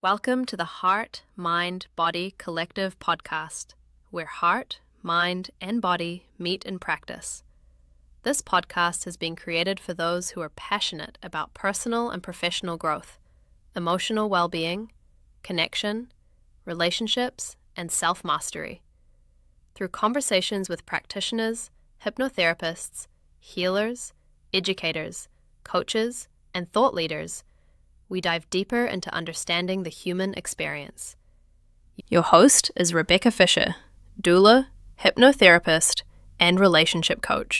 Welcome to the Heart, Mind, Body Collective podcast, where heart, mind, and body meet and practice. This podcast has been created for those who are passionate about personal and professional growth, emotional well-being, connection, relationships, and self-mastery. Through conversations with practitioners, hypnotherapists, healers, educators, coaches, and thought leaders, we dive deeper into understanding the human experience. Your host is Rebekah Fisher, doula, hypnotherapist, and relationship coach.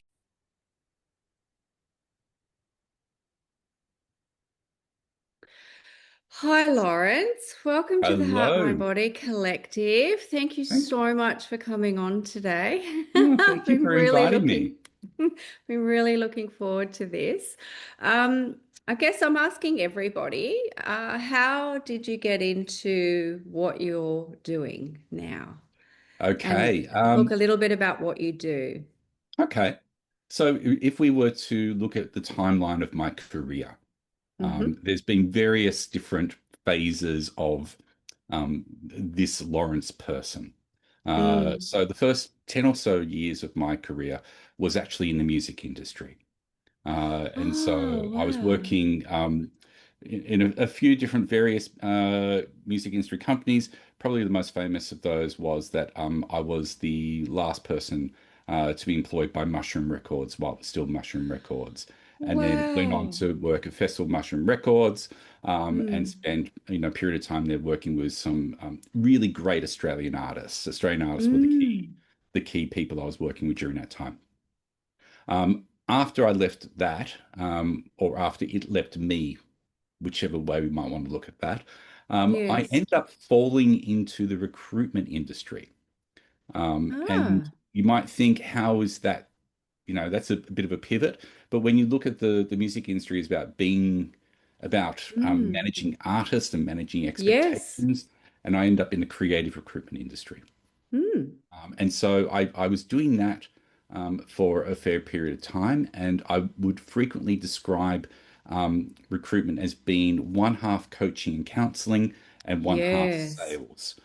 Hi, Lawrence. Welcome to the Heart, Mind, Hello. Body Collective. Thank you Thank, so much for coming on today. I've thank you been for really inviting me. looking, been really looking forward to this. Um, I guess I'm asking everybody, how did you get into what you're doing now? And Okay. talk a little bit about what you do. Okay. So if we were to look at the timeline of my career, Mm-hmm. there's been various different phases of this Lawrence person. Mm. So the first 10 or so years of my career was actually in the music industry. And Oh, so I was wow. working in a few different various music industry companies. Probably the most famous of those was that I was the last person to be employed by Mushroom Records while it was still Mushroom Records. And then went on Wow. to work at Festival Mushroom Records and Mm. spent a period of time there working with some really great Australian artists. Australian artists were Mm. the key people I was working with during that time. After I left that, or after it left me, whichever way we might want to look at that, I Yes. ended up falling into the recruitment industry. And Ah. you might think, how is that? That's a bit of a pivot. But when you look at the music industry is about being about Mm. managing artists and managing Yes. expectations, and I end up in the creative recruitment industry. Mm. And so I was doing that for a fair period of time, and I would frequently describe recruitment as being one half coaching and counseling and one half Yes. sales.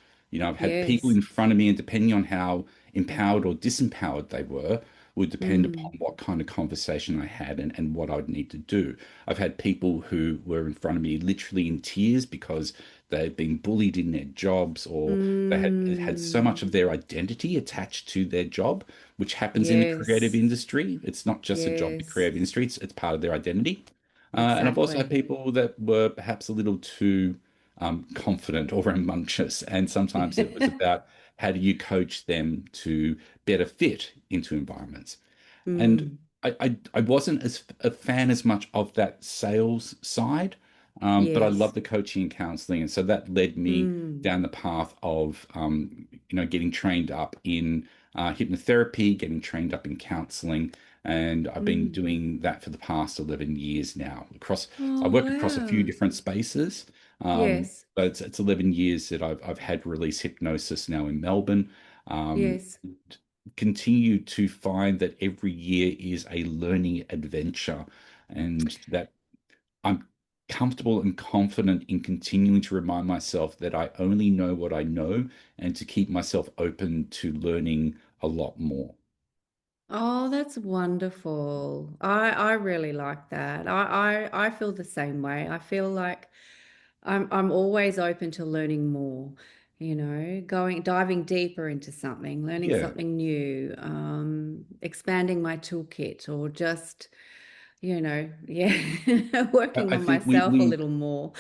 I've had people Yes. in front of me, and depending on how empowered or disempowered they were, would depend upon Mm. what kind of conversation I had and what I'd need to do. I've had people who were in front of me literally in tears because they've been bullied in their jobs, or they had so Mm. much of their identity attached to their job, which happens in the creative Yes. industry. It's not just a job in the Yes. creative industry, it's part of their identity. And I've also had Exactly. people that were perhaps a little too confident or rambunctious. And sometimes it was about how do you coach them to better fit into environments. And Mm. I wasn't as a fan as much of that sales side, but I love Yes. the coaching and counseling, and so that led me Mm. down the path of getting trained up in hypnotherapy, getting trained up in counseling, and I've been Mm. doing that for the past 11 years now. I Oh, work across a few wow. different spaces, Yes. but it's 11 years that I've had Release Hypnosis now in Melbourne. Um, Yes. Continue to find that every year is a learning adventure, and that I'm comfortable and confident in continuing to remind myself that I only know what I know and to keep myself open to learning a lot more. Oh, that's wonderful. I really like that. I feel the same way. I feel like I'm always open to learning more, diving deeper into something, learning Yeah, something new, expanding my toolkit, or just, yeah, working I on think we myself a we little more.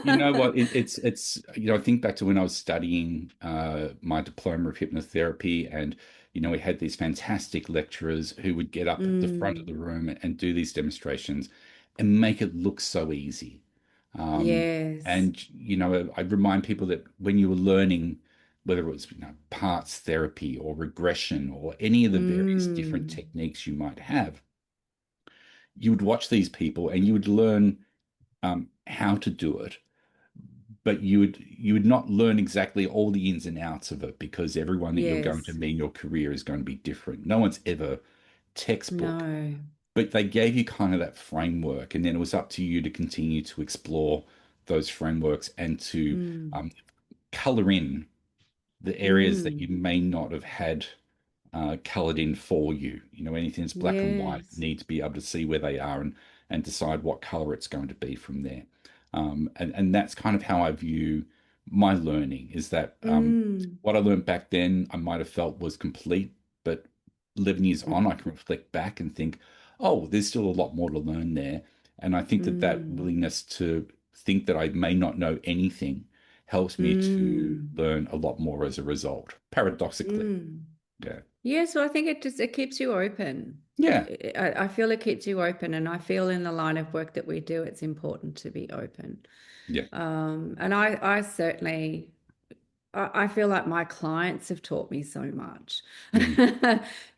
you know what it's I think back to when I was studying my diploma of hypnotherapy, and we had these fantastic lecturers who would get up at the front of Mm, the room and do these demonstrations and make it look so easy. Um, yes. and I remind people that when you were learning, whether it was parts therapy or regression or any of the various different Mm, techniques you might have, you would watch these people and you would learn how to do it, but you would not learn exactly all the ins and outs of it, because everyone that you're going to yes. meet in your career is going to be different. No one's ever textbook, No. but they gave you kind of that framework, and then it was up to you to continue to explore those frameworks and to Mm. color in the areas that you Mm. may not have had colored in for you. Anything that's black and white, Yes. need to be able to see where they are and decide what color it's going to be from there. And that's kind of how I view my learning is that Mm. what I learned back then, I might have felt was complete, but 11 years on, I can reflect back and think, oh, there's still a lot more to learn there. And I think that Mm. willingness to think that I may not know anything helps me to Mm. learn a lot more as a result, paradoxically. Mm. Yeah. Yeah, so I think it keeps you open. Yeah. I feel it keeps you open, and I feel in the line of work that we do, it's important to be open. Yeah. And I certainly I feel like my clients have taught me so much, Mm.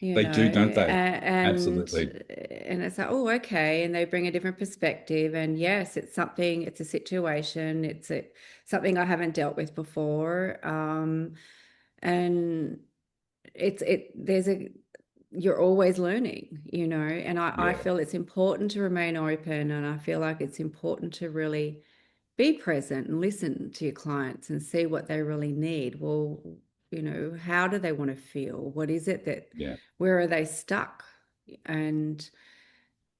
you They know, do, don't they? and Absolutely. and it's like, oh, okay, and they bring a different perspective, and yes, it's a situation, something I haven't dealt with before, and there's a you're always learning, and I Yeah. feel it's important to remain open, and I feel like it's important to really be present and listen to your clients and see what they really need. Well, how do they want to feel? What is it Yeah. where are they stuck? And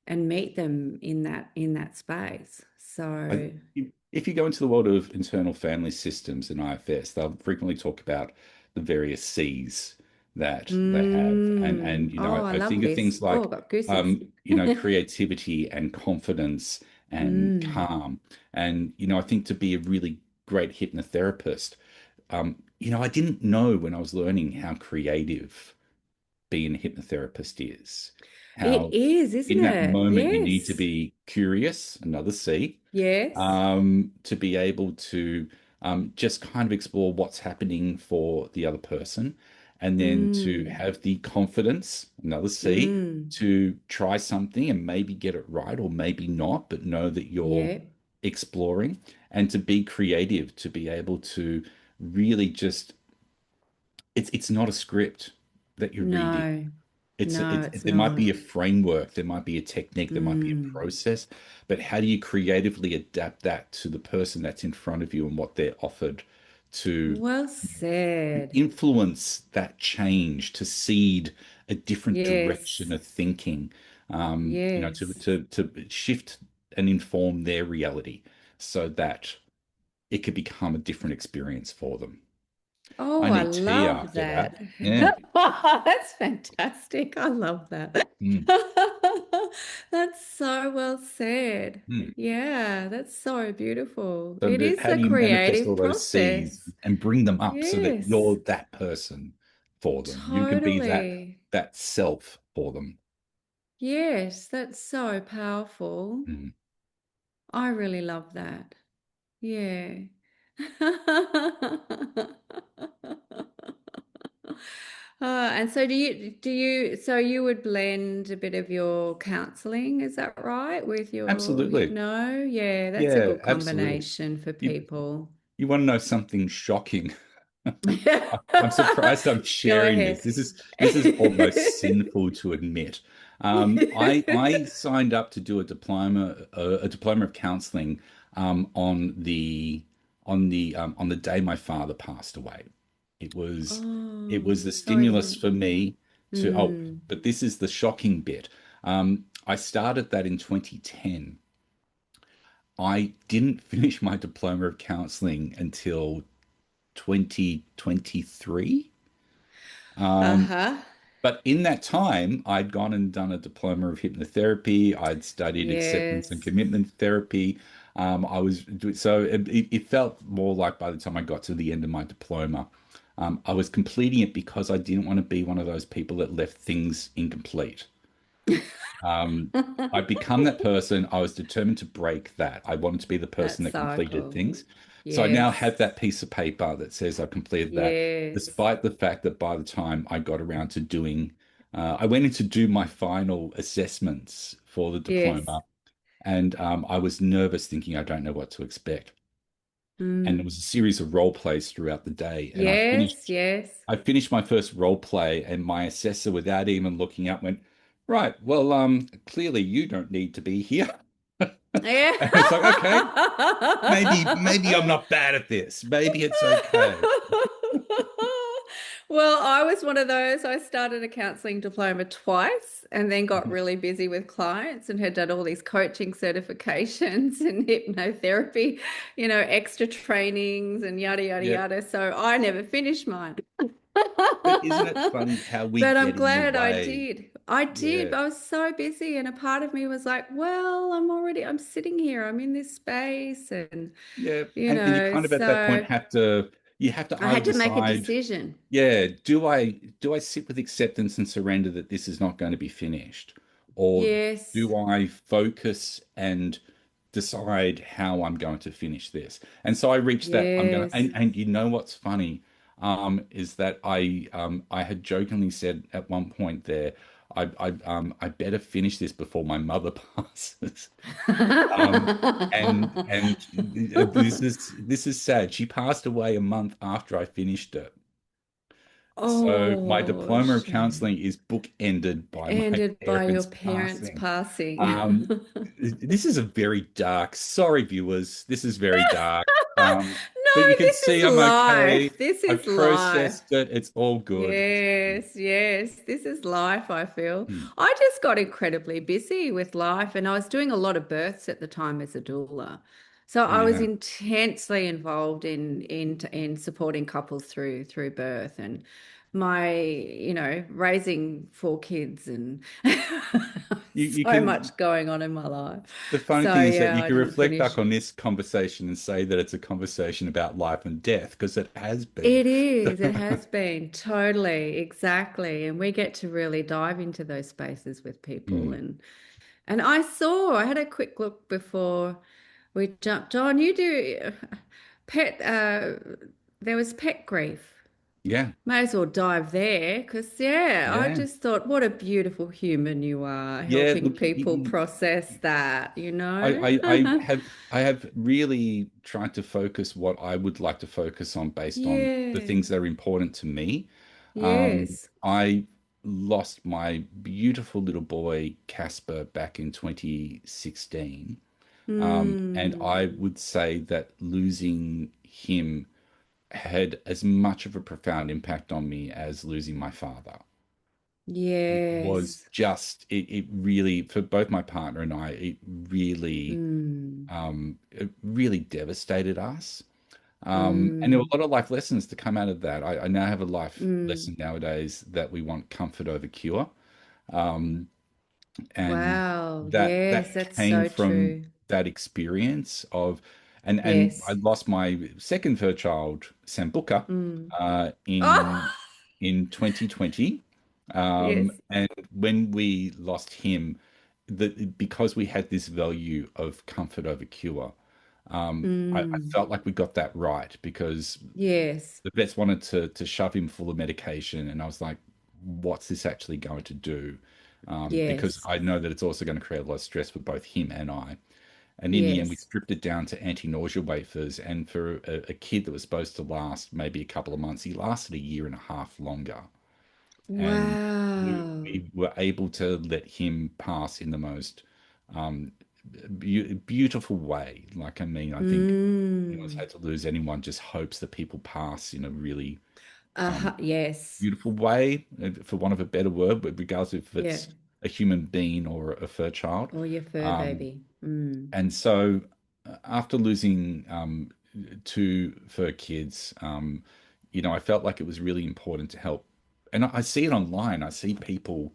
meet them in that space. I, So, if you go into the world of internal family systems and IFS, they'll frequently talk about the various C's that they have. And oh, I I love think of this. things Oh, like I've got goosies. creativity and confidence and Mm. calm. And I think to be a really great hypnotherapist, I didn't know when I was learning how creative being a hypnotherapist is. It How is, isn't in that it? moment you need to Yes. be curious, another C, Yes. to be able to just kind of explore what's happening for the other person, and then to Mm. have the confidence, another C, Mm. to try something and maybe get it right or maybe not, but know that you're Yeah. exploring, and to be creative, to be able to really just it's not a script that you're reading. No. It's No, it's it's there might not. be a framework, there might be a technique, there might be a Mm. process, but how do you creatively adapt that to the person that's in front of you and what they're offered to Well said. influence that change, to seed a different direction Yes. of thinking, Yes. to shift and inform their reality so that it could become a different experience for them. I Oh, I need tea love after that. that. Yeah. That's fantastic. I love that. Mm, That's so well said. mm. Yeah, that's so beautiful. So It is how a do you manifest all creative those C's process. and bring them up so that Yes, you're that person for them? You can be totally. that self for them. Yes, that's so powerful. Mm. I really love that. Yeah. And so so you would blend a bit of your counseling, is that right, with your Absolutely. hypno? Yeah, that's a Yeah, good absolutely. combination for You people. you want to know something shocking? I'm surprised I'm Go sharing this. ahead. This is almost sinful to admit. I signed up to do a diploma of counseling on the day my father passed away. It was it Oh, was the sorry to stimulus hear. for me to Mm. but this is the shocking bit. I started that in 2010. I didn't finish my diploma of counseling until 2023. Um, Uh-huh. but in that time, I'd gone and done a diploma of hypnotherapy. I'd studied acceptance and Yes. commitment therapy. I was so it felt more like by the time I got to the end of my diploma, I was completing it because I didn't want to be one of those people that left things incomplete. Um, I'd become that person. I was determined to break that. I wanted to be the That person that completed cycle. things. So I now have Yes. that piece of paper that says I completed that, Yes. despite the fact that by the time I got around to I went in to do my final assessments for the Yes. diploma, and I was nervous, thinking I don't know what to expect. And there Mm. was a series of role plays throughout the day, and Yes, yes. I finished my first role play, and my assessor, without even looking up, went, "Right, well, clearly you don't need to be here." Yeah. And it's like, okay, maybe I'm not bad at this. Maybe it's okay. Well, I was one of those. I started a counseling diploma twice and then got Mhm. really busy with clients and had done all these coaching certifications and hypnotherapy, extra trainings and yada, yada, Yeah. yada. So I never finished mine. But isn't it funny how we But I'm get in the glad I way? did. I did. Yeah. I was so busy, and a part of me was like, well, I'm sitting here, I'm in this space, and Yeah. And you kind of at that point so have to you have to I either had to make a decide, decision. yeah, do I sit with acceptance and surrender that this is not going to be finished? Or Yes, do I focus and decide how I'm going to finish this? And so I reached that I'm gonna yes. and you know what's funny, is that I had jokingly said at one point there, I better finish this before my mother passes. Um, and this is sad. She passed away a month after I finished it. So my Oh, diploma of shame. counseling is bookended by my Ended by your parents parents passing. passing. Um, this is a very dark. Sorry, viewers. This is very dark. But No, you can this is see I'm okay. life. This I've is life. processed it. It's all good. It's all good. Yes, yes, this is life, I feel. Hmm. I just got incredibly busy with life, and I was doing a lot of births at the time as a doula. So I was Yeah. intensely involved in supporting couples through birth and my, raising four kids and You so can much going on in my life. The funny So thing is that you yeah, I can didn't reflect back finish. on this conversation and say that it's a conversation about life and death because it has been. It is, it has been totally, exactly. And we get to really dive into those spaces with people. Mm. And I had a quick look before we jumped on. You do pet, there was pet grief. Yeah, May as well dive there because, yeah, I yeah, just thought, what a beautiful human you are, yeah. helping Look, people process that, you I, know? I, I have I have really tried to focus what I would like to focus on based on the Yeah, things that are important to me. yes. I lost my beautiful little boy Casper back in 2016. And I Mm, would say that losing him had as much of a profound impact on me as losing my father. It was yes. just it really for both my partner and I, Mm, it really devastated us. And there were mm, a lot of life lessons to come out of that. I now have a life mm. lesson nowadays that we want comfort over cure. Um, and Wow. that Yes, that's came so from true. that experience of and I Yes. lost my second fur child Sambuca Mm. uh Oh, in in 2020, yes. and when we lost him, because we had this value of comfort over cure, I Mm. felt like we got that right because Yes. the vets wanted to shove him full of medication, and I was like, "What's this actually going to do?" Because Yes. I know that it's also going to create a lot of stress for both him and I. And in the end, we Yes. stripped it down to anti-nausea wafers, and for a kid that was supposed to last maybe a couple of months, he lasted a year and a half longer. And Wow. we were able to let him pass in the most um, beautiful way. Like, I mean, I think anyone's Mm. had to lose anyone just hopes that people pass in a really Yes. beautiful way, for want of a better word, but regardless if Yeah. it's a human being or a fur child. Or your fur Um, baby. Mm. and so after losing two fur kids, I felt like it was really important to help. And I see it online. I see people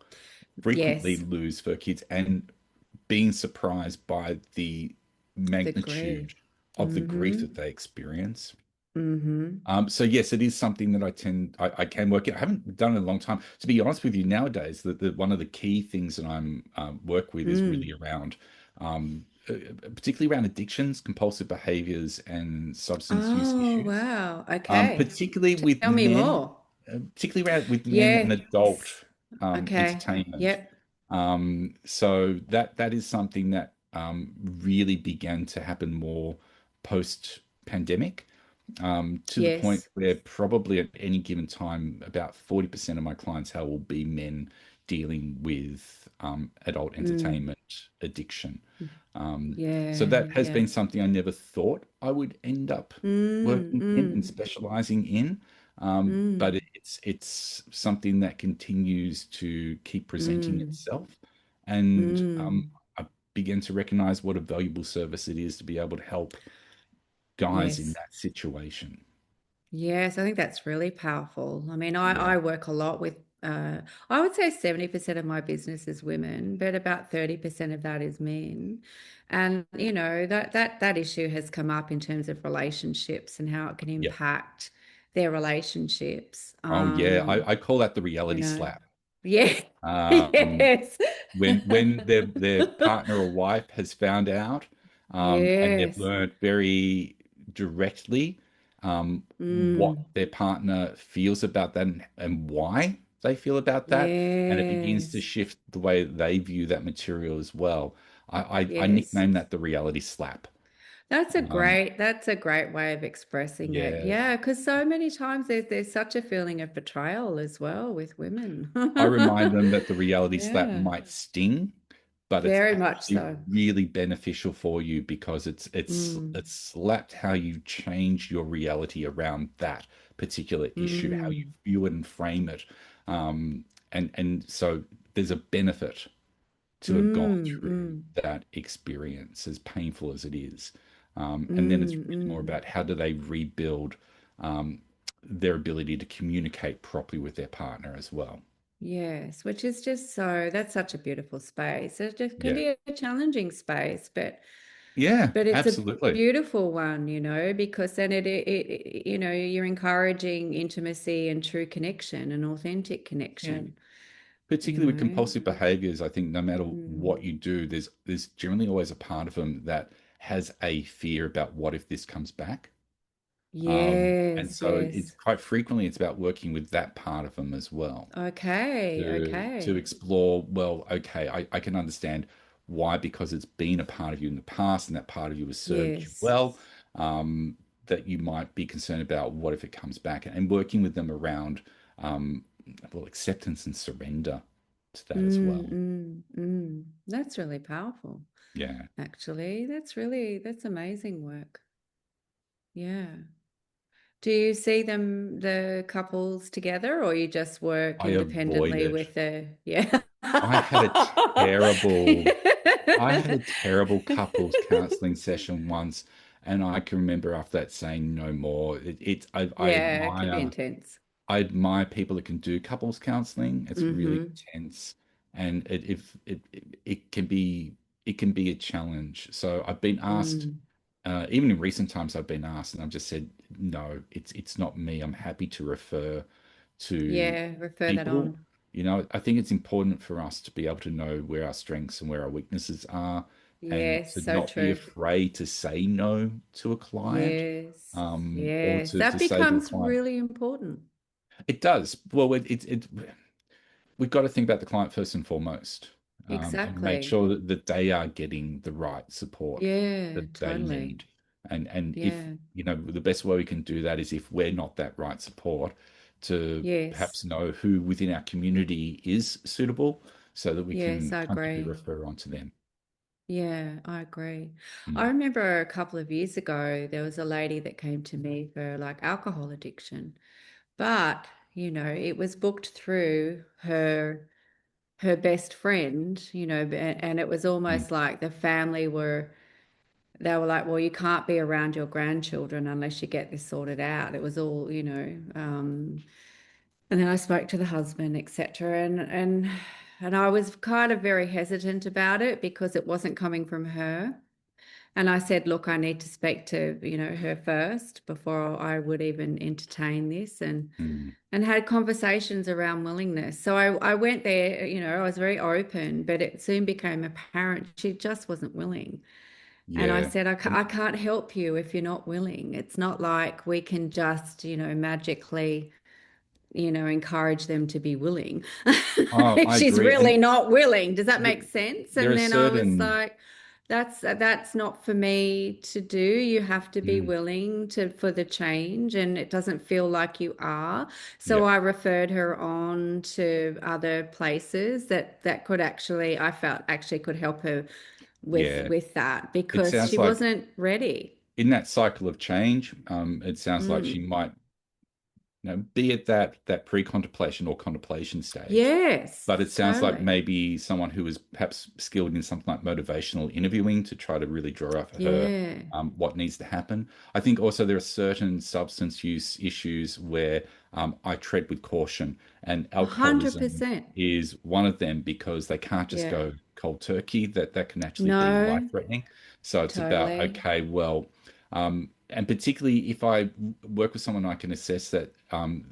frequently Yes. lose fur kids and being surprised by the The grief. magnitude of the grief Mm-hmm. that they experience. Mm-hmm. So yes, it is something that I can work in. I haven't done it in a long time. To be honest with you, nowadays, one of the key things that I'm work with is Mm. really around, particularly around addictions, compulsive behaviors, and substance use Oh, issues. wow. Okay. Particularly with Tell me men, more. particularly around with men and adult Yes. Okay. entertainment. Yep. So that is something that really began to happen more post pandemic, to the point Yes. where probably at any given time, about 40% of my clientele will be men dealing with adult Mm. entertainment addiction. So Yeah, that has yeah. been something I never thought I would end up Mm, working in and mm, specializing in. But mm, it's something that continues to keep presenting mm, itself. And mm. I began to recognize what a valuable service it is to be able to help guys in Yes. that situation. Yes, I think that's really powerful. I mean, Yeah. I work a lot with, I would say 70% of my business is women, but about 30% of that is men. And, that issue has come up in terms of relationships and how it can Yeah. impact their relationships. Oh, yeah. I call that the reality You know, slap. yeah, Um, yes, when their partner or wife has found out, and they've yes, learned very directly what mm, their partner feels about that and why they feel about that, and it begins to yes, shift the way they view that material as well. I yes. nickname that the reality slap. Um, That's a great way of expressing it. yeah, Yeah, because so many times there's such a feeling of betrayal as well with women. I remind them that the reality slap Yeah, might sting, but it's very much actually so. really beneficial for you because Mm, it's slapped how you change your reality around that particular issue, how you mm, view it and frame it. And so there's a benefit to have gone mm, through mm, that experience, as painful as it is. And then it's mm, really more mm. about how do they rebuild their ability to communicate properly with their partner as well. Yes, which is just that's such a beautiful space. It just can Yeah. be a challenging space, Yeah, but it's a absolutely. beautiful one, because then you're encouraging intimacy and true connection and authentic Yeah. connection, you Particularly with know. compulsive behaviors, I think no matter what Mm. you do, there's generally always a part of them that has a fear about what if this comes back. And Yes, so it's yes. quite frequently it's about working with that part of them as well. Okay, To okay. explore, well, okay, I can understand why, because it's been a part of you in the past and that part of you has served you Yes. well, um, that you might be concerned about what if it comes back, and working with them around, um, well, acceptance and surrender to that as Mm, well. mm, mm. That's really powerful, Yeah, actually. That's amazing work. Yeah. Do you see the couples together, or you just work I avoid independently it. with yeah. I had a terrible I had a terrible couples counseling session once, and I can remember after that saying no more. Yeah, it can be intense. I admire people that can do couples counseling. It's really Mm-hmm. intense, and it can be a challenge. So I've been asked, Mm. even in recent times, I've been asked, and I've just said no. It's not me. I'm happy to refer to Yeah, refer that people. on. I think it's important for us to be able to know where our strengths and where our weaknesses are, and Yes, to so not be true. afraid to say no to a client, Yes, or yes. to That say to a becomes client, really important. it does. Well, we've got to think about the client first and foremost, and make Exactly. sure that they are getting the right support Yeah, that they totally. need. And if, Yeah. the best way we can do that is if we're not that right support, to Yes. perhaps know who within our community is suitable so that we Yes, can I comfortably agree. refer on to them. Yeah, I agree. I Mm, remember a couple of years ago, there was a lady that came to me for like alcohol addiction, but it was booked through her best friend, and it was mm, almost like the family they were like, well, you can't be around your grandchildren unless you get this sorted out. It was all, and then I spoke to the husband, etc. And I was kind of very hesitant about it because it wasn't coming from her. And I said, look, I need to speak to, her first before I would even entertain this mm. and had conversations around willingness. So I went there, I was very open, but it soon became apparent she just wasn't willing. And I Yeah. said, I And can't help you if you're not willing. It's not like we can just, magically, encourage them to be willing. oh, If I she's agree. really And not willing, does that th make sense? there And are then I was certain, like, that's not for me to do. You have to be Mm, willing to for the change, and it doesn't feel like you are. So yeah, I referred her on to other places that could actually, I felt actually could help her yeah. with that It because sounds she like wasn't ready. in that cycle of change, it sounds like she Mm. might, be at that pre-contemplation or contemplation stage. But it Yes, sounds like totally. maybe someone who is perhaps skilled in something like motivational interviewing to try to really draw out for her Yeah. what needs to happen. I think also there are certain substance use issues where I tread with caution, and alcoholism 100%. is one of them because they can't just Yeah. go cold turkey. That can actually be No, life-threatening. So it's about, totally. okay, well, and particularly if I work with someone, I can assess that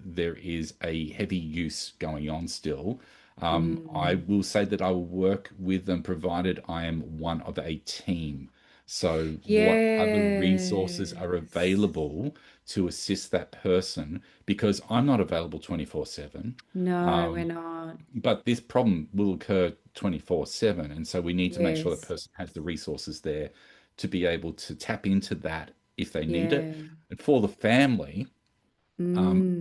there is a heavy use going on still. I Mm. will say that I will work with them provided I am one of a team. So, what other resources are Yes. available to assist that person? Because I'm not available 24/7. No, we're Um, not. but this problem will occur 24/7. And so we need to make sure that Yes. person has the resources there to be able to tap into that if they need it. Yeah. And for the family,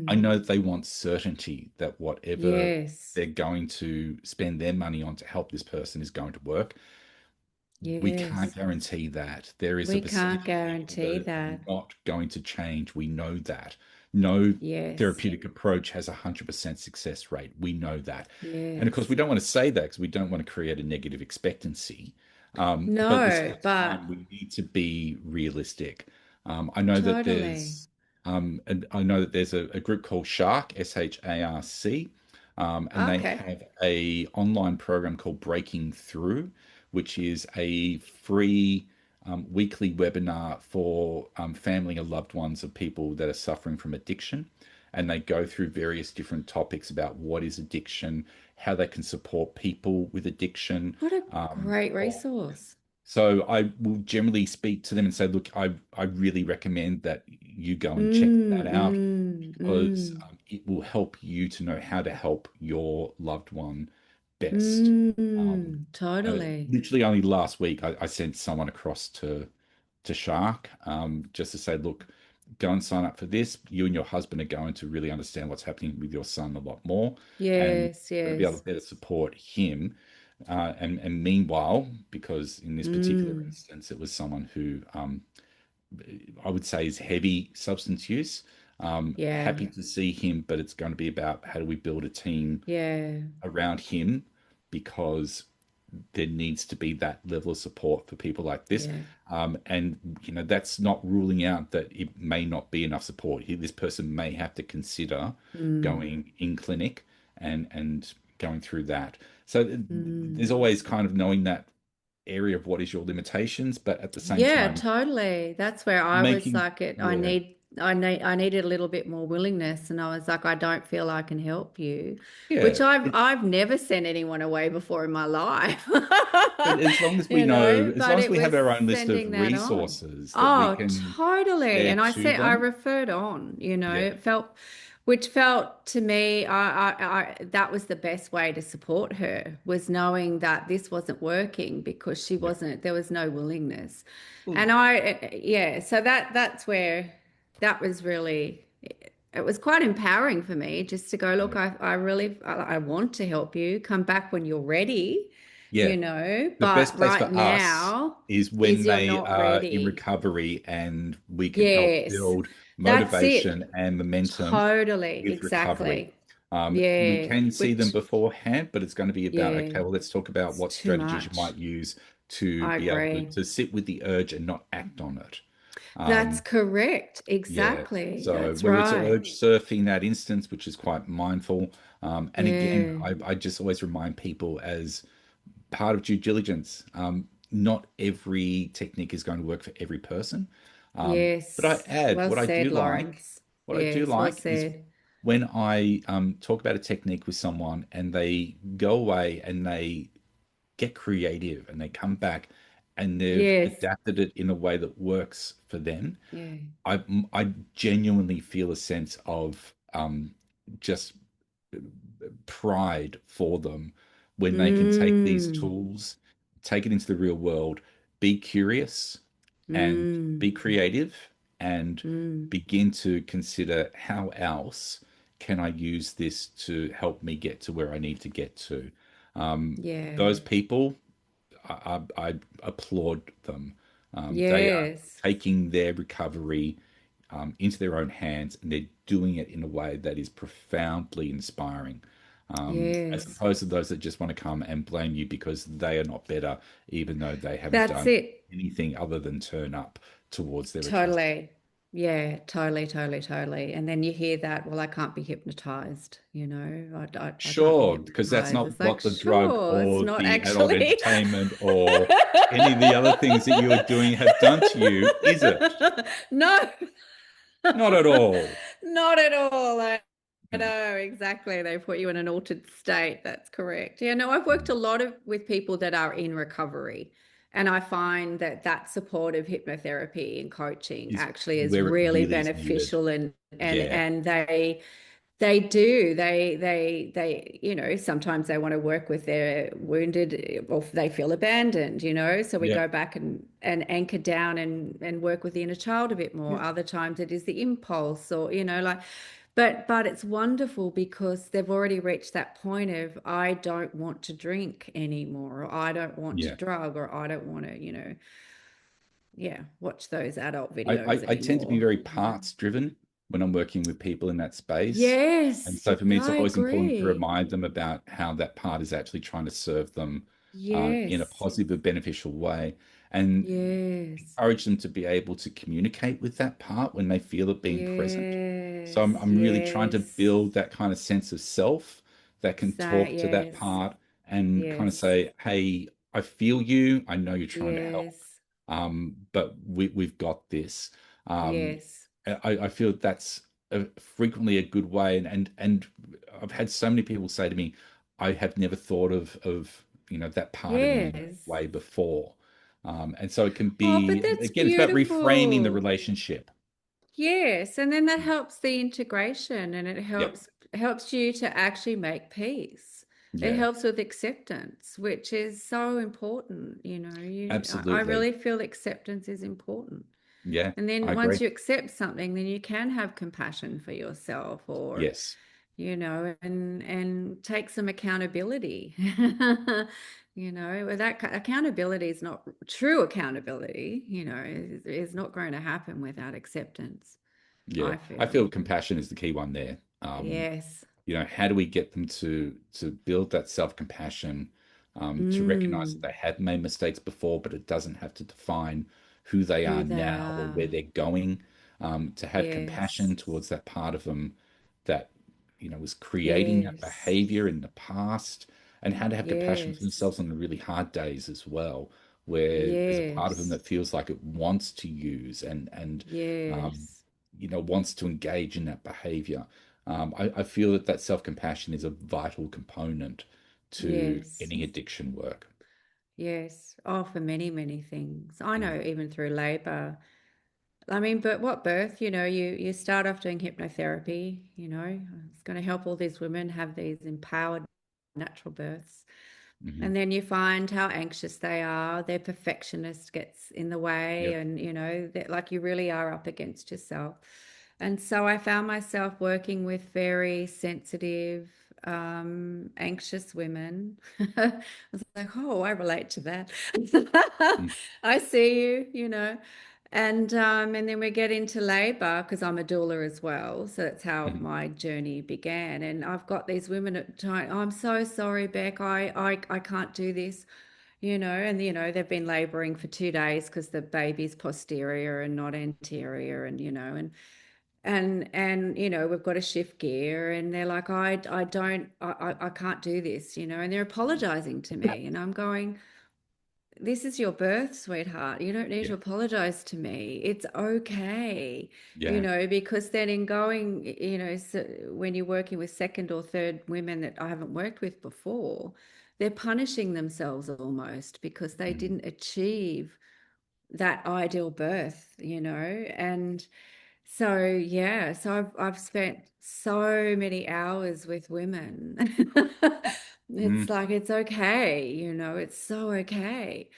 I Mm. know that they want certainty that whatever Yes. they're going to spend their money on to help this person is going to work. We can't Yes. guarantee that. There is a We can't percentage of people guarantee that are that. not going to change. We know that. No Yes. therapeutic approach has a 100% success rate. We know that. And of course, we Yes. don't want to say that because we don't want to create a negative expectancy. But at the No, same but time, we need to be realistic. I know that totally. there's a group called Shark, SHARC, and they Okay. have a online program called Breaking Through, which is a free weekly webinar for family and loved ones of people that are suffering from addiction. And they go through various different topics about what is addiction, how they can support people with addiction. What a Um, great or- resource. so I will generally speak to them and say, look, I really recommend that you go and check that Mm, out mm, because mm, it will help you to know how to help your loved one best. totally. Literally only last week, I sent someone across to Shark just to say, look, go and sign up for this. You and your husband are going to really understand what's happening with your son a lot more, and Yes, you're going to be able yes. to better support him. And meanwhile, because in this particular Mm, instance, it was someone who I would say is heavy substance use. yeah, Happy to see him, but it's going to be about how do we build a team yeah, around him because there needs to be that level of support for people like this. yeah. And that's not ruling out that it may not be enough support. This person may have to consider Mm, going in clinic and going through that. So there's mm. always kind of knowing that area of what is your limitations, but at the same Yeah, time, totally. That's where I was making like it yeah, I needed a little bit more willingness and I was like I don't feel I can help you, which yeah. I've never sent anyone away before in my life. But as long as we You know, know, as long but as it we have was our own list of sending that on. resources that we Oh, can totally. share And to I them, referred on, you know, yeah, it felt which felt to me, that was the best way to support her was knowing that this wasn't working because yeah. there was no willingness. Well, And yeah, so that's where that was really, it was quite empowering for me just to go, look, yeah, I really, I want to help you. Come back when you're ready, yeah. you know, The best but place right for us now is is when you're they not are in ready. recovery and we can help Yes, build that's motivation it. and momentum Totally, with recovery. exactly. We Yeah, can see them which, beforehand, but it's going to be about, yeah, okay, well, let's talk about it's what too strategies you much. might use to I be able agree. to sit with the urge and not act on it. That's Um, correct. Yeah. Exactly. So That's whether it's right. urge surfing, that instance, which is quite mindful. And again, Yeah. I just always remind people as part of due diligence, not every technique is going to work for every person. But I Yes. add, Well said, Lawrence. what I do Yes, well like is said. when I talk about a technique with someone and they go away and they get creative and they come back and they've Yes. adapted it in a way that works for them. Yeah. I I genuinely feel a sense of just pride for them when they can take these Mm. tools, take it into the real world, be curious and be Mm, creative and mm, begin to consider how else can I use this to help me get to where I need to get to. Those yes. people, I applaud them. They are Yes. taking their recovery into their own hands, and they're doing it in a way that is profoundly inspiring. As Yes. opposed to those that just want to come and blame you because they are not better, even though they haven't That's done it. anything other than turn up towards their recovery. Totally. Yeah, totally, totally, totally. And then you hear that, well, I can't be hypnotized, I can't be Sure, because that's hypnotized. not It's like, what the drug sure, it's or not the adult actually. entertainment or any of the other things that you are doing have done to you, is it? No, Not at all. not at all. I Mm, know, exactly. They put you in an altered state. That's correct. Yeah, no, I've worked mm. a lot with people that are in recovery. And I find that that supportive hypnotherapy and coaching Is actually is where it really really is needed. beneficial and Yeah, and they do. Sometimes they want to work with their wounded or they feel abandoned. So we yeah, go back and anchor down and work with the inner child a bit yeah, more. Other times it is the impulse or but it's wonderful because they've already reached that point of I don't want to drink anymore, or I don't want to yeah. drug, or I don't want to, yeah, watch those adult I, videos I tend to be anymore. very parts driven when I'm working with people in that space. And Yes, so for me, it's I always important to agree. remind them about how that part is actually trying to serve them in a Yes. positive and beneficial way. And Yes. encourage them to be able to communicate with that part when they feel it being present. So I'm, Yes. I'm really trying to Yes. build that kind of sense of self that can talk to that Yes. part and kind of Yes. say, hey, I feel you. I know you're trying to help, Yes. but we've got this. Um, Yes. I feel that's frequently a good way. And I've had so many people say to me, I have never thought of that part of me in that Yes. way before. And so it can Oh, but be, that's again, it's about reframing the beautiful. relationship. Yes, and then that helps the integration and it Yep. helps you to actually make peace. It Yeah, helps with acceptance, which is so important. I absolutely. really feel acceptance is important. Yeah, And I then agree. once you accept something, then you can have compassion for yourself or, Yes. and take some accountability. That accountability is not true accountability, is not going to happen without acceptance, Yeah. I I feel. feel compassion is the key one there. Yes. How do we get them to build that self-compassion, to recognize that Mm, they have made mistakes before, but it doesn't have to define who they who are they now or where are. they're going. To have Yes. compassion towards that part of them that was creating that Yes. behavior in the past, and how to have compassion for Yes. themselves on the really hard days as well, where there's a part of them Yes. that feels like it wants to use and um, Yes. wants to engage in that behavior. I feel that self-compassion is a vital component to Yes. any addiction work. Yes. Oh, for many, many things. I Mm, know even through labor. I mean, but what birth, you start off doing hypnotherapy, it's going to help all these women have these empowered natural births. mhm. And then you find how anxious they are, their perfectionist gets in the way, Yep. and that like you really are up against yourself. And so I found myself working with very sensitive, anxious women. I was like, oh, I relate to that. Mm, I see you. And then we get into labor because I'm a doula as well. So that's how mhm. my journey began. And I've got these women at the time, I'm so sorry, Beck. I can't do this, and they've been laboring for 2 days because the baby's posterior and not anterior, and we've got to shift gear, and they're like, I don't I can't do this, and they're apologizing to me, and I'm going, this is your birth, sweetheart. You don't need Yeah. to apologize to me. It's okay, Yeah. because then in going, so when you're working with second or third women that I haven't worked with before, they're punishing themselves almost because they Mm, didn't achieve that ideal birth, and so yeah, so I've spent so many hours with women. It's mm. like it's okay, it's so okay.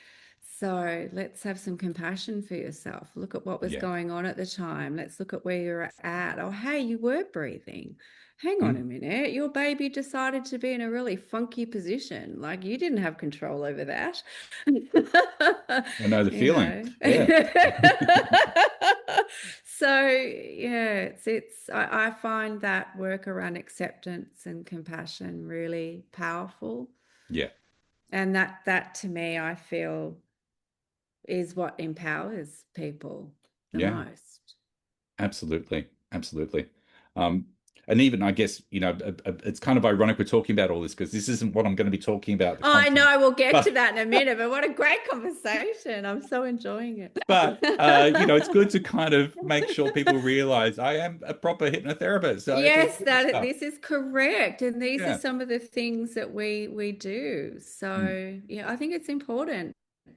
So let's have some compassion for yourself. Look at what was Yeah. going on at the time. Let's look at where you're at. Oh, hey, you were breathing. Hang on a Mm. minute. Your baby decided to be in a really funky position. Like you didn't have control over that. I know the You feeling. know. Yeah. So yeah, I find that work around acceptance and compassion really powerful. Yeah. And that to me, I feel is what empowers people the Yeah. most. Absolutely. Absolutely. Um, and even, I guess, it's kind of ironic we're talking about all this because this isn't what I'm going to be talking about at the Oh, I conference. know we'll get to But that in a minute, but what a great conversation. I'm so enjoying it. it's good to kind of make sure people realize I am a proper hypnotherapist. So it's all Yes, good that stuff. this is correct. And these are Yeah. some of the things that we do. Mm. So yeah, I think it's important.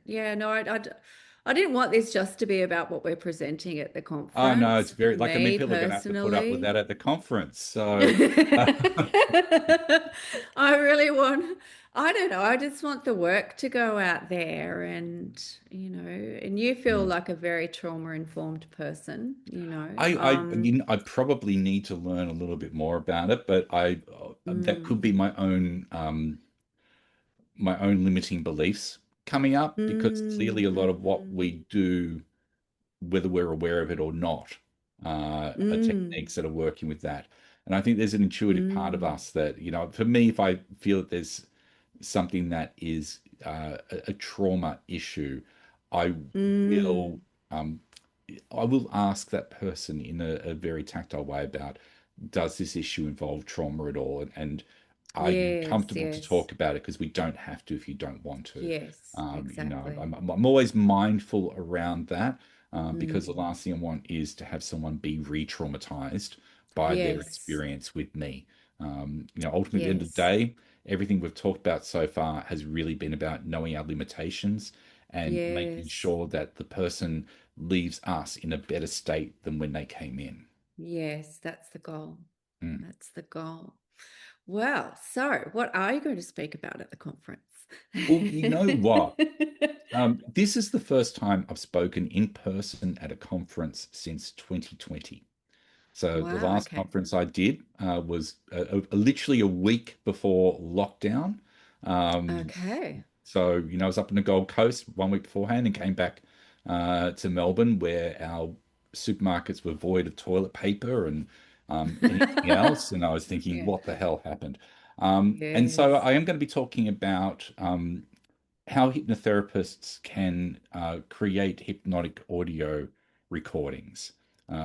Yeah, no, I didn't want this just to be about what we're presenting at the Oh no, it's conference for very like I mean, me people are going to have to put up with personally. that at the conference. So I really want, I don't know, I just want the work to go out there and you feel yeah. like a very trauma-informed person, you know. I probably need to learn a little bit more about it, but I that could Mm, be my own limiting beliefs coming up because clearly a lot of what mm, we do, whether we're aware of it or not, are mm, techniques that are working with that. And I think there's an intuitive part of mm, us that, for me, if I feel that there's something that is a trauma issue, I will mm. um, I will ask that person in a very tactile way about, does this issue involve trauma at all? And are you Yes, comfortable to yes, talk about it? Because we don't have to if you don't want to. yes, exactly. I'm always mindful around that because the Mm. last thing I want is to have someone be re-traumatized by their Yes, experience with me. Ultimately, at the end of the yes, day, everything we've talked about so far has really been about knowing our limitations and making yes, sure that the person leaves us in a better state than when they came in. yes, that's the goal. Mm. That's the goal. Well, so what are you going to speak about at the conference? Well, you know what? This is the first time I've spoken in person at a conference since 2020. So the Wow, last okay. conference I did was literally a week before lockdown. Um, Okay. So, I was up in the Gold Coast 1 week beforehand and came back to Melbourne where our supermarkets were void of toilet paper and anything else. And I was thinking, Yeah. what the hell happened? And so Yes. I am going to be talking about how hypnotherapists can create hypnotic audio recordings.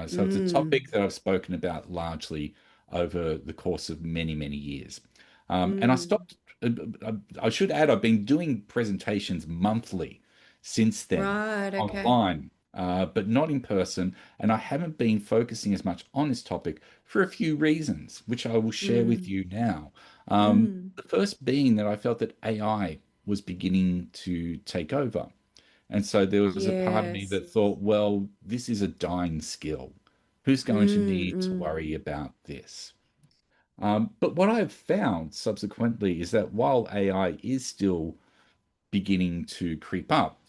So it's a topic Mm, that I've spoken about largely over the course of many, many years. And I mm. stopped, I should add, I've been doing presentations monthly since then, Right, okay. online, but not in person. And I haven't been focusing as much on this topic for a few reasons, which I will share with Mm, you now. mm. The first being that I felt that AI was beginning to take over. And so there was a part of me Yes. that thought, well, this is a dying skill. Who's going to Mm, need to mm. worry about this? But what I've found subsequently is that while AI is still beginning to creep up,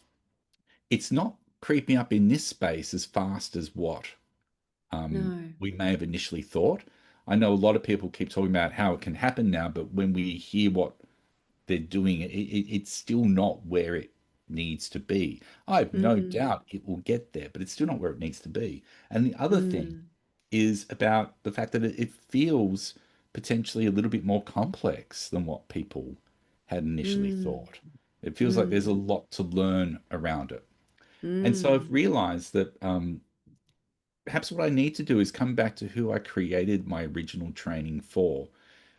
it's not creeping up in this space as fast as what No. we may have initially thought. I know a lot of people keep talking about how it can happen now, but when we hear what they're doing it's still not where it needs to be. I have no Mm, doubt it will get there, but it's still not where it needs to be. And the other thing mm, is about the fact that it feels potentially a little bit more complex than what people had initially mm, thought. It feels like there's a mm, lot to learn around it. And so I've mm, realized that perhaps what I need to do is come back to who I created my original training for,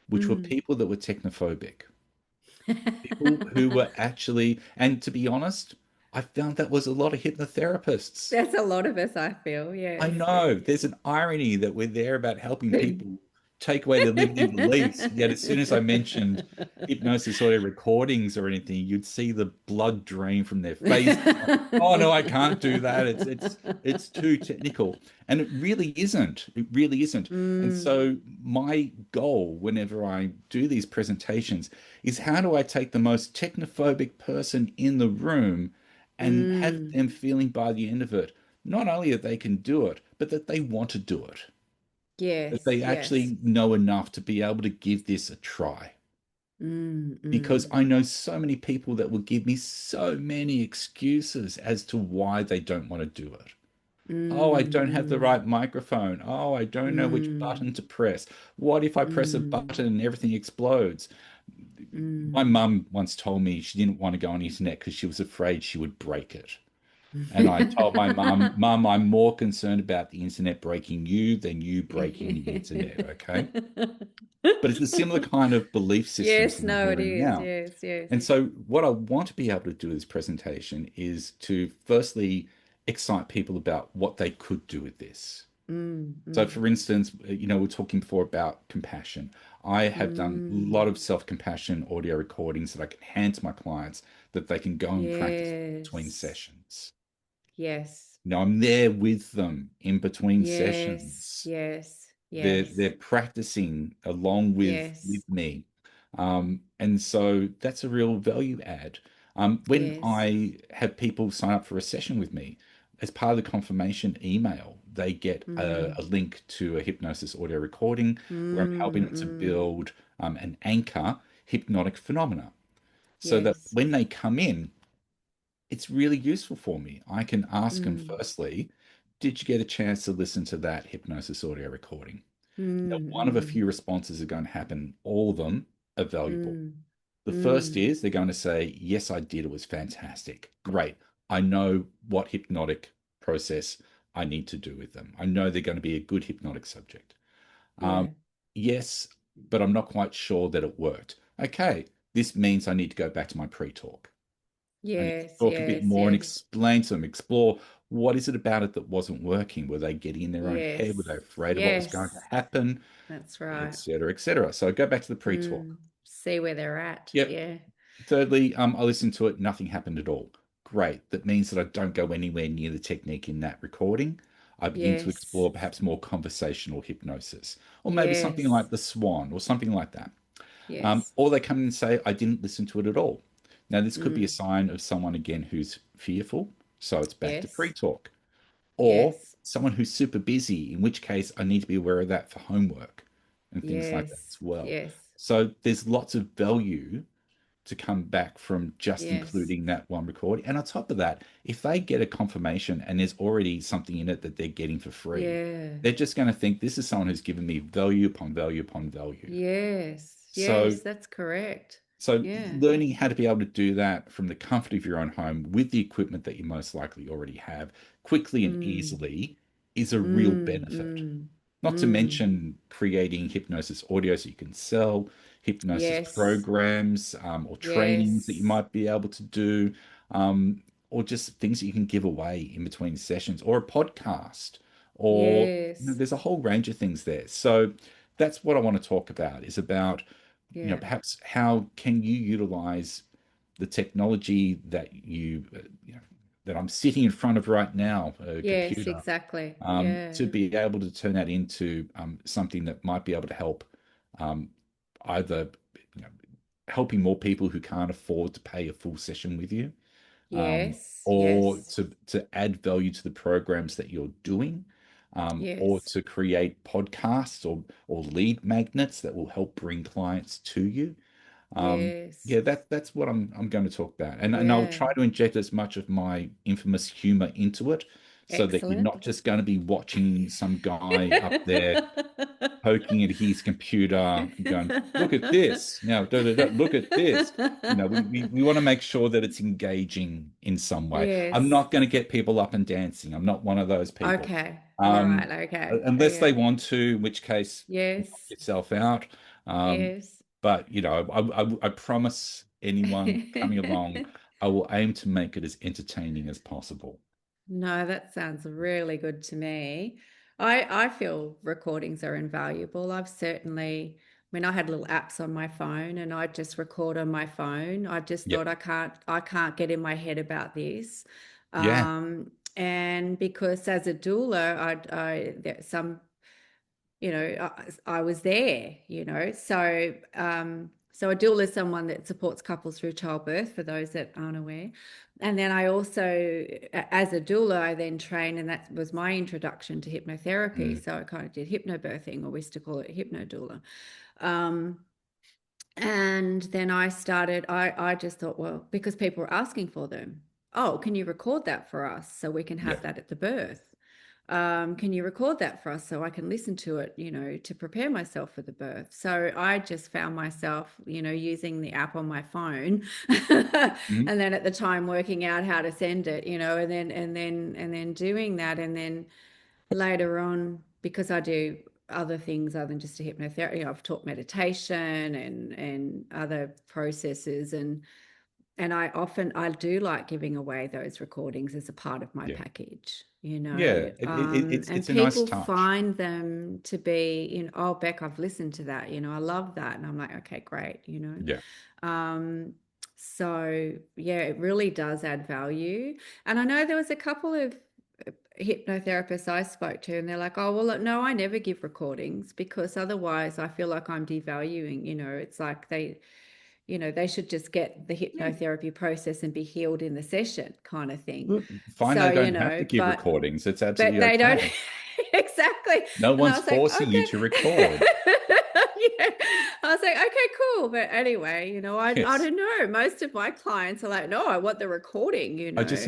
which were mm. people that were technophobic. People who were actually, and to be honest, I found that was a lot of hypnotherapists. That's a lot of us, I feel. I Yes, yes. know there's an irony that we're there about helping people take away their limiting beliefs. Yet as soon as I mentioned hypnosis audio recordings or anything, you'd see the blood drain from their face. Oh no, I can't do that. It's too technical. And it really isn't. It really isn't. And Mm, so my goal whenever I do these presentations is how do I take the most technophobic person in the room and have Mm. them feeling by the end of it, not only that they can do it, but that they want to do it, that Yes, they yes. actually know enough to be able to give this a try. Mm, Because mm, I know so many people that will give me so many excuses as to why they don't want to do it. Oh, I mm, don't have the mm, right microphone. Oh, I don't know which mm, button to press. What if I press a mm, button and everything explodes? My mm. mum once told me she didn't want to go on the internet because she was afraid she would break it. And I told my mum, I'm more concerned about the internet breaking you than you breaking the internet, okay? But it's a similar kind of belief systems Yes, that I'm no, it hearing is. now. Yes, yes. And so, what I want to be able to do with this presentation is to firstly excite people about what they could do with this. Mm, So, mm, for instance, we're talking before about compassion. I have done a lot mm. of self-compassion audio recordings that I can hand to my clients that they can go and practice between Yes, sessions. yes, I'm there with them in between yes, sessions. yes, They're yes, practicing along with yes, me, and so that's a real value add. When yes. I have people sign up for a session with me, as part of the confirmation email, they get Mm, a link to a hypnosis audio recording where I'm helping mm, them to mm. build and anchor hypnotic phenomena, so that Yes. when they come in, it's really useful for me. I can ask them Mm, firstly, did you get a chance to listen to that hypnosis audio recording? Now, mm, one of a mm, few responses are going to happen. All of them are valuable. mm, The first mm. is they're going to say, yes, I did. It was fantastic. Great. I know what hypnotic process I need to do with them. I know they're going to be a good hypnotic subject. Um, Yeah. yes, but I'm not quite sure that it worked. Okay, this means I need to go back to my pre-talk. I need to Yes, talk a bit yes, more and yes, explain to them, explore what is it about it that wasn't working? Were they getting in their own head? Were yes, they afraid of what was going to yes. happen? That's right. Etc., etc. So I go back to the pre-talk. See where they're at. Yep. Yeah. Thirdly, I listened to it. Nothing happened at all. Great. That means that I don't go anywhere near the technique in that recording. I begin to Yes, explore perhaps more conversational hypnosis, or maybe something yes, like the Swan, or something like that. yes. Or they come in and say, I didn't listen to it at all. Now, this could be a Mm. sign of someone again who's fearful. So it's back to Yes, pre-talk. Or yes, someone who's super busy, in which case I need to be aware of that for homework and things like that yes, as well. yes, So there's lots of value to come back from just yes. including that one recording. And on top of that, if they get a confirmation and there's already something in it that they're getting for free, Yeah. they're just going to think this is someone who's given me value upon value upon value. Yes, So yes, that's correct. so Yeah. learning how to be able to do that from the comfort of your own home with the equipment that you most likely already have quickly and Mm, easily is a real mm, benefit. mm, Not to mm. mention creating hypnosis audio so you can sell, hypnosis Yes, programs, or trainings that you yes, might be able to do, or just things that you can give away in between sessions, or a podcast, or yes. there's a whole range of things there. So that's what I want to talk about is about, Yeah. perhaps how can you utilize the technology that that I'm sitting in front of right now, a Yes, computer, exactly. to Yeah. be able to turn that into something that might be able to help, um, either you know, helping more people who can't afford to pay a full session with you, Yes, or yes, to add value to the programs that you're doing, or yes, to create podcasts or lead magnets that will help bring clients to you. yes. Yeah, that's what I'm going to talk about, and I'll Yeah. try to inject as much of my infamous humor into it, so that you're Excellent. not just going to be watching some guy up there poking at his computer and going, "Look at this now, look at this." We want to make sure that it's engaging in some way. I'm Yes. not going to get people up and dancing. I'm not one of those people. Okay. All Um, right. Okay. Unless they Okay. want to, in which case, knock Yes. yourself out. Um, Yes. but I promise anyone coming along, I will aim to make it as entertaining as possible. No, that sounds really good to me. I feel recordings are invaluable. I've certainly, I had little apps on my phone and I just record on my phone. I just Yep. thought I can't get in my head about this. Yeah. And because as a doula, there's some, I was there, so So a doula is someone that supports couples through childbirth, for those that aren't aware. And then I also, as a doula, I then train, and that was my introduction to hypnotherapy. Mm. So I kind of did hypnobirthing, or we used to call it hypnodoula. Um, and then I just thought, well, because people were asking for them, oh, can you record that for us so we can Yeah. have that at the birth? Can you record that for us so I can listen to it, to prepare myself for the birth? So I just found myself, using the app on my phone, Mhm. and then at the time working out how to send it, and then doing that, and then later on, because I do other things other than just a hypnotherapy, I've taught meditation and other processes, and I do like giving away those recordings as a part of my Yeah. package, Yeah. It's and a nice people touch. find them to be, oh, Beck, I've listened to that, I love that. And I'm like, okay, great, Yeah. Um, so yeah, it really does add value. And I know there was a couple of hypnotherapists I spoke to, and they're like, oh, well, look, no, I never give recordings because otherwise I feel like I'm devaluing, it's like they should just get the Yeah. hypnotherapy process and be healed in the session kind of thing. Look, fine, So, they don't have to give but recordings. It's but absolutely they don't okay. exactly. No And I one's was like, forcing you okay. to record. Yeah. I was like, okay, cool. But anyway, I Yes. don't know. Most of my clients are like, no, I want the recording, I just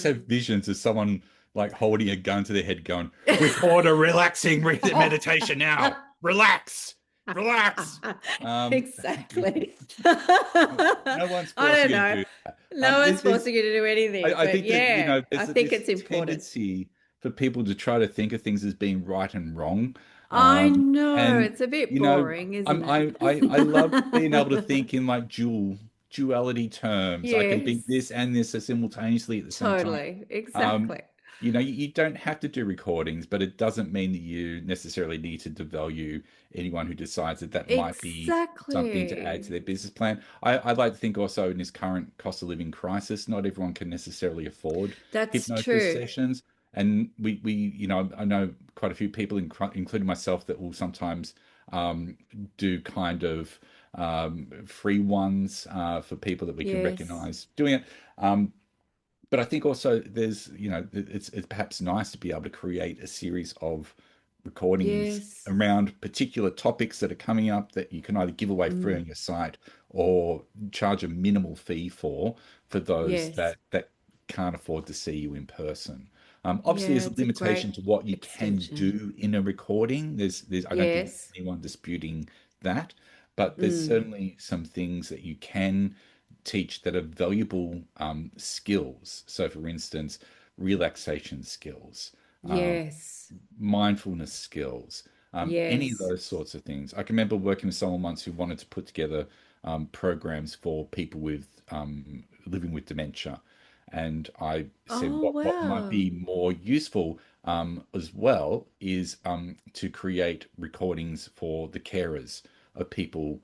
have visions of someone like holding a gun to their head going, record a relaxing meditation now. Relax. Relax. Um, Exactly. no one's I forcing don't you to know. do that. No one's There's forcing you to do anything, I but think that, yeah, I there's think this it's important. tendency for people to try to think of things as being right and wrong. I Um, know and it's a bit you know, boring, isn't I love being able to it? think in like duality terms. I can think Yes, this and this simultaneously at the same time. totally, Um, exactly. you don't have to do recordings, but it doesn't mean that you necessarily need to devalue anyone who decides that that might be something to add to Exactly. their business plan. I like to think also in this current cost of living crisis, not everyone can necessarily afford That's hypnosis true. sessions. And I know quite a few people, including myself, that will sometimes do kind of free ones for people that we can Yes. recognize doing it. But I think also there's, it's perhaps nice to be able to create a series of recordings Yes. around particular topics that are coming up that you can either give away free Mm. on your site or charge a minimal fee for those Yes. that can't afford to see you in person. Obviously, Yeah, there's a it's a great limitation to what you can extension. do in a recording. I don't think Yes. anyone disputing that, but there's Mm. certainly some things that you can teach that are valuable skills. So, for instance, relaxation skills, um, Yes. mindfulness skills, any of Yes. those sorts of things. I can remember working with someone once who wanted to put together programs for people with living with dementia. And I said, Oh, what might wow. be more useful as well is to create recordings for the carers of people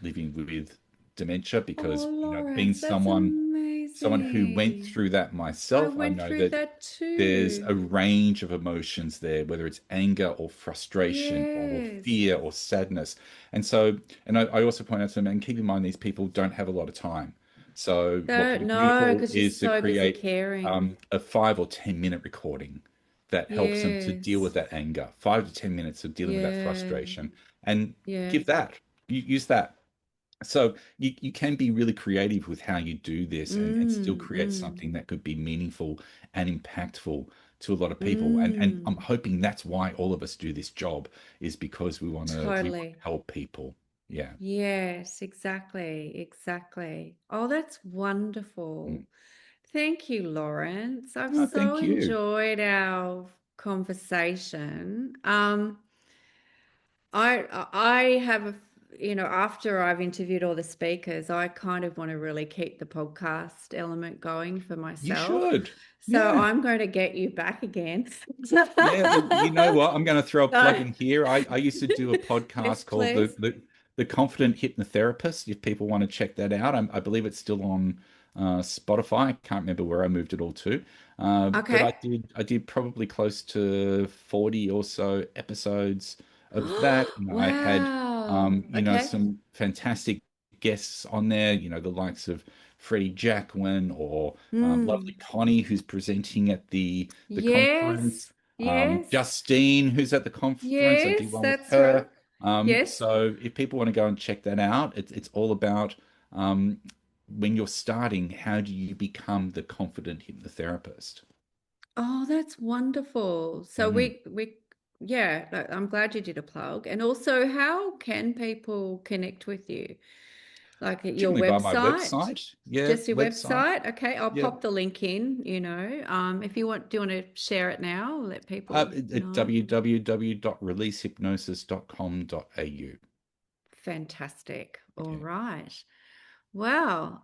living with dementia, Oh, because being Lawrence, that's someone who went amazing. through that I myself, I went know through that that there's too. a range of emotions there, whether it's anger or frustration or Yes. fear or sadness. And so, and I also point out to them, and keep in mind, these people don't have a lot of time. So, what could Don't be know beautiful because you're is to so busy create caring. a 5 or 10 minute recording that helps them to deal Yes. with that anger, 5 to 10 minutes of dealing with that Yeah. frustration, and Yeah. give that, use that. So you can be really creative with how you do this, and still Mm, create mm, something that could be meaningful and impactful to a lot of people. And I'm mm. hoping that's why all of us do this job, is because we want to Totally. help people. Yeah. Yes, exactly. Exactly. Oh, that's Mm. wonderful. Thank you, Lawrence. I've Oh, so thank you. enjoyed our conversation. I have after I've interviewed all the speakers, I kind of want to really keep the podcast element going for You myself. should. So Yeah. I'm going to get you back again. Yeah, well, you know what? I'm going to throw a plug So, in here. I used to do a yes, podcast called please. the Confident Hypnotherapist. If people want to check that out, I believe it's still on Spotify. I can't remember where I moved it all to, but Okay. I did probably close to 40 or so episodes of that, and I had Wow. Okay. some fantastic guests on there, the likes of Freddie Jacqueline or lovely Mm. Connie, who's presenting at the conference. Yes. Yes. Justine, who's at the conference. I do Yes, one with that's right. her. Yes. So if people want to go and check that out, it's all about when you're starting, how do you become the confident hypnotherapist? Oh, that's wonderful. So Mhm. yeah, I'm glad you did a plug. And also, how can people connect with you? Like at your Generally by my website? website. Yeah, Just your website. website? Okay, I'll Yeah. pop the link in, if you want, do you want to share it now? Let people At know. www.releasehypnosis.com.au. Fantastic. All Yeah, right. Well,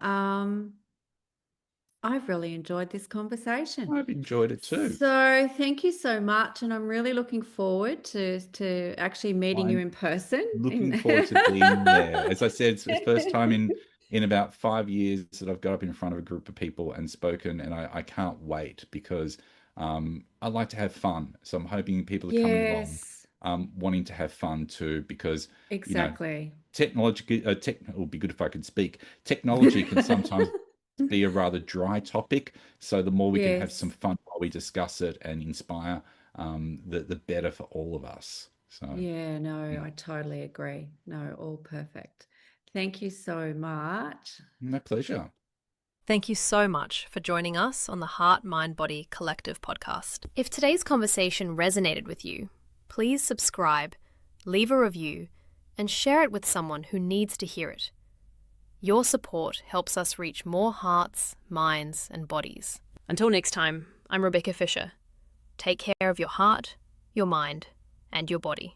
I've really enjoyed this conversation. I've enjoyed it too. So thank you so much, and I'm really looking forward to actually meeting you I'm in person. looking forward to being there. As I said, it's the first time in about 5 years that I've got up in front of a group of people and spoken, and I can't wait because I like to have fun. So I'm hoping people are coming along, Yes, wanting to have fun too, because you know, exactly. it would be good if I could speak. Technology can sometimes be a rather dry topic, so the more we can have some Yes. fun while we discuss it and inspire, the better for all of us. So, Yeah, no, yeah, I totally agree. No, all perfect. Thank you so much. my pleasure. Thank you so much for joining us on the Heart, Mind, Body Collective podcast. If today's conversation resonated with you, please subscribe, leave a review, and share it with someone who needs to hear it. Your support helps us reach more hearts, minds, and bodies. Until next time, I'm Rebekah Fisher. Take care of your heart, your mind, and your body.